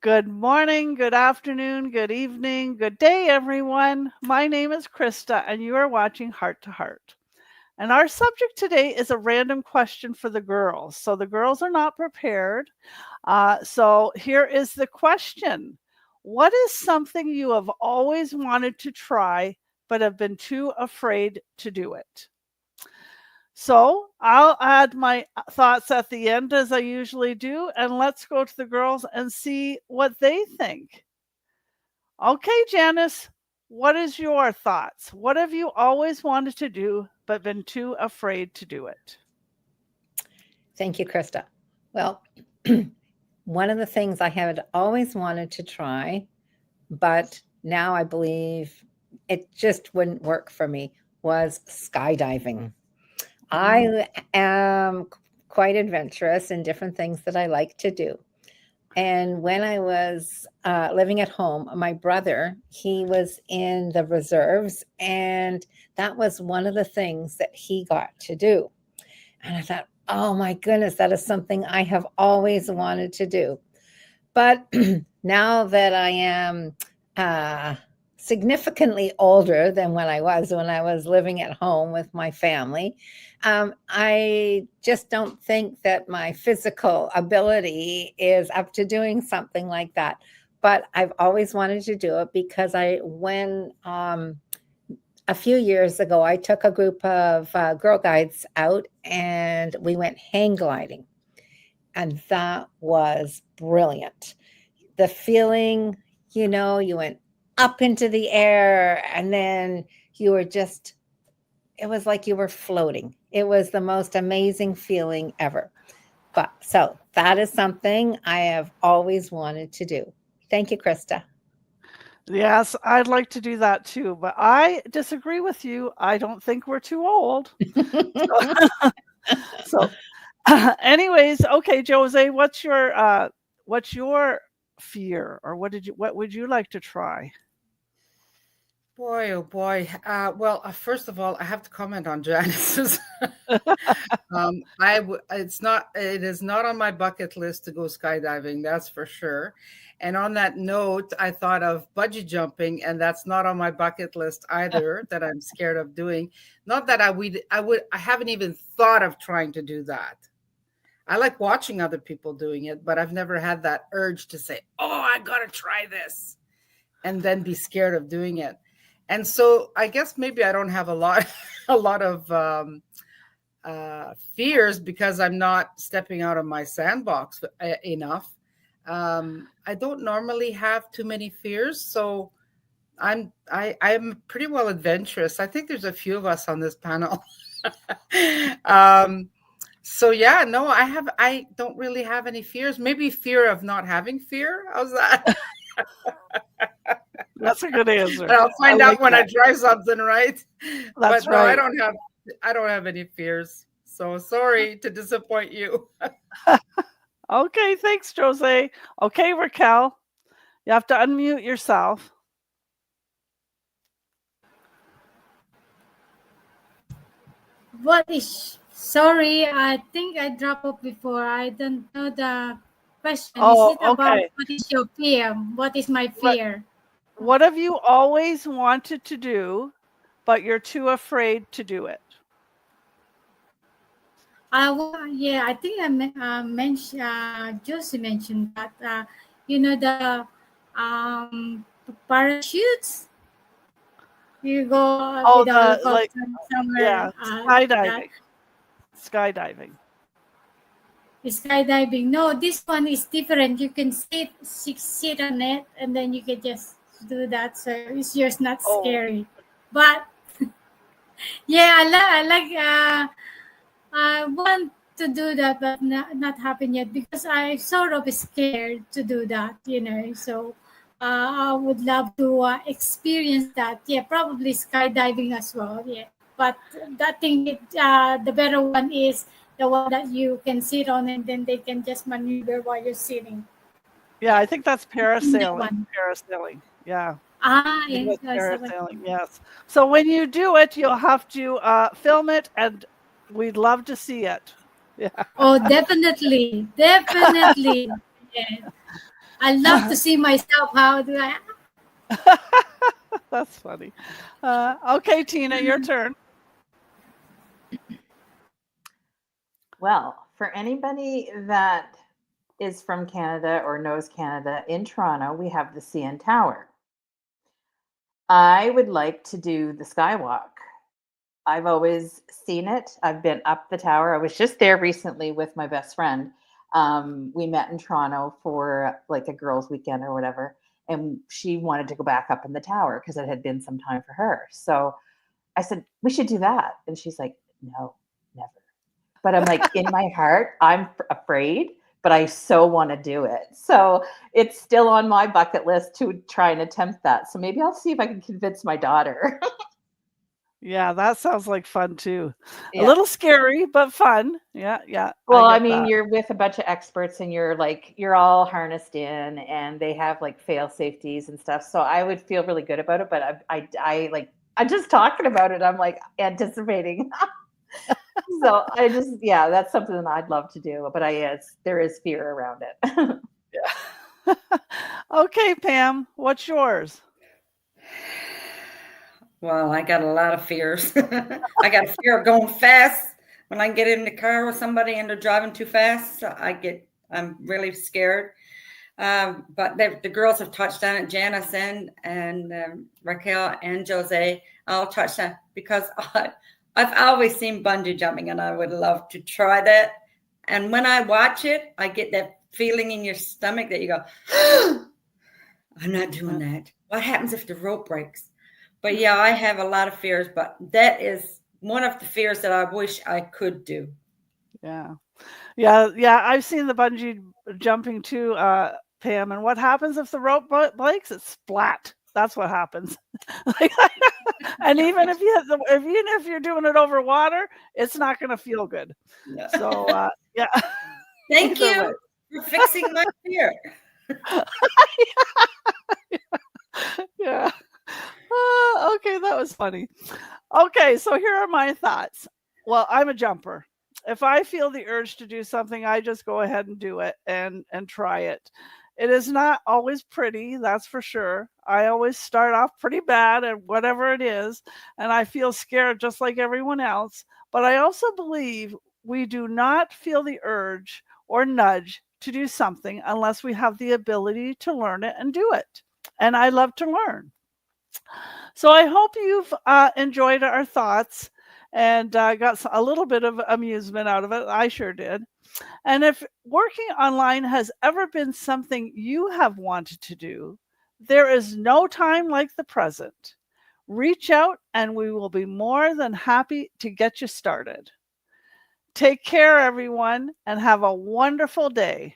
Good morning, good afternoon, good evening, good day, everyone. My name is Krista, and you are watching Heart to Heart. And our subject today is a random question for the girls. So the girls are not prepared. So here is the question. What is something you have always wanted to try but have been too afraid to do it? So I'll add my thoughts at the end as I usually do, and let's go to the girls and see what they think. Okay, Janice, what is your thoughts? What have you always wanted to do but been too afraid to do it? Thank you, Krista. Well, one of the things I had always wanted to try, but now I believe it just wouldn't work for me, was skydiving. I am quite adventurous in different things that I like to do. And when I was living at home, my brother, he was in the reserves, and that was one of the things that he got to do. And I thought, oh my goodness, that is something I have always wanted to do. But now that I am significantly older than when I was living at home with my family, I just don't think that my physical ability is up to doing something like that. But I've always wanted to do it because when a few years ago, I took a group of Girl Guides out and we went hang gliding. And that was brilliant. The feeling, you went up into the air and then you were just, it was like you were floating. It was the most amazing feeling ever. But so that is something I have always wanted to do. Thank you, Krista. Yes, I'd like to do that too, but I disagree with you. I don't think we're too old. So, anyways, okay, Jose, what's your fear, or what would you like to try? Boy, oh boy. First of all, I have to comment on Janice's. It is not on my bucket list to go skydiving, that's for sure. And on that note, I thought of bungee jumping, and that's not on my bucket list either, that I'm scared of doing. Not that I haven't even thought of trying to do that. I like watching other people doing it, but I've never had that urge to say, "Oh, I gotta try this," and then be scared of doing it. And so I guess maybe I don't have a lot, a lot of fears because I'm not stepping out of my sandbox enough. I don't normally have too many fears, so I'm pretty well adventurous. I think there's a few of us on this panel. um, so yeah, no, I don't really have any fears. Maybe fear of not having fear. How's that? That's a good answer. I'll find I out like when I that. try something, right? That's But no, right. I don't have any fears. So sorry to disappoint you. Okay, thanks, Jose. Okay, Raquel, you have to unmute yourself. What is sorry, I think I dropped off before. I don't know the question. Is Oh, it about okay. what is your fear? What is my What fear? what have you always wanted to do, but you're too afraid to do it? Yeah, I think mentioned Josie mentioned that the parachutes. You go Oh, with a the like, helicopter somewhere yeah, like that. skydiving. Skydiving. Skydiving. No, this one is different. You can sit on it, and then you can just do that. So it's just not Oh, scary. But yeah, I like. I want to do that, but not happen yet because I sort of scared to do that. So I would love to experience that. Yeah, probably skydiving as well. Yeah, but that thing, the better one is the one that you can sit on and then they can just maneuver while you're sitting. yeah, I think that's That parasailing. one. Parasailing. Yeah. I think Yes, that's that's the one. parasailing. Yes. So when you do it, you'll have to film it, and we'd love to see it. Yeah. Oh, definitely, definitely. Yeah. I love to see myself how do I. That's funny. Okay, Tina, your turn. Well, for anybody that is from Canada or knows Canada, in Toronto, we have the CN Tower. I would like to do the Skywalk. I've always seen it. I've been up the tower. I was just there recently with my best friend. We met in Toronto for like a girls' weekend or whatever, and she wanted to go back up in the tower because it had been some time for her. So I said, we should do that. And she's like, no, never. But I'm like, in my heart, I'm afraid, but I so want to do it. So it's still on my bucket list to try and attempt that. So maybe I'll see if I can convince my daughter. Yeah, that sounds like fun too. A Yeah. little scary, but fun. Yeah, yeah. Well, I get mean, that. you're with a bunch of experts and you're all harnessed in and they have like fail safeties and stuff. So I would feel really good about it, but I'm just talking about it. I'm like anticipating. So that's something that I'd love to do, but there is fear around it. Yeah. Okay, Pam, what's yours? Well, I got a lot of fears. I got a fear of going fast. When I get in the car with somebody and they're driving too fast, I'm really scared. But the girls have touched on it. Janice and Raquel and Jose all touched on it because I've always seen bungee jumping and I would love to try that. And when I watch it, I get that feeling in your stomach that you go, I'm not doing that. What happens if the rope breaks? But yeah, I have a lot of fears, but that is one of the fears that I wish I could do. Yeah. I've seen the bungee jumping too, Pam. And what happens if the rope breaks? It's splat. That's what happens. And even if you're doing it over water, it's not going to feel good. No. So yeah. Thank Either you for fixing my fear. Yeah. Okay, that was funny. Okay, so here are my thoughts. Well, I'm a jumper. If I feel the urge to do something, I just go ahead and do it and try it. It is not always pretty, that's for sure. I always start off pretty bad at whatever it is, and I feel scared just like everyone else. But I also believe we do not feel the urge or nudge to do something unless we have the ability to learn it and do it. And I love to learn. So I hope you've enjoyed our thoughts and got a little bit of amusement out of it. I sure did. And if working online has ever been something you have wanted to do, there is no time like the present. Reach out and we will be more than happy to get you started. Take care, everyone, and have a wonderful day.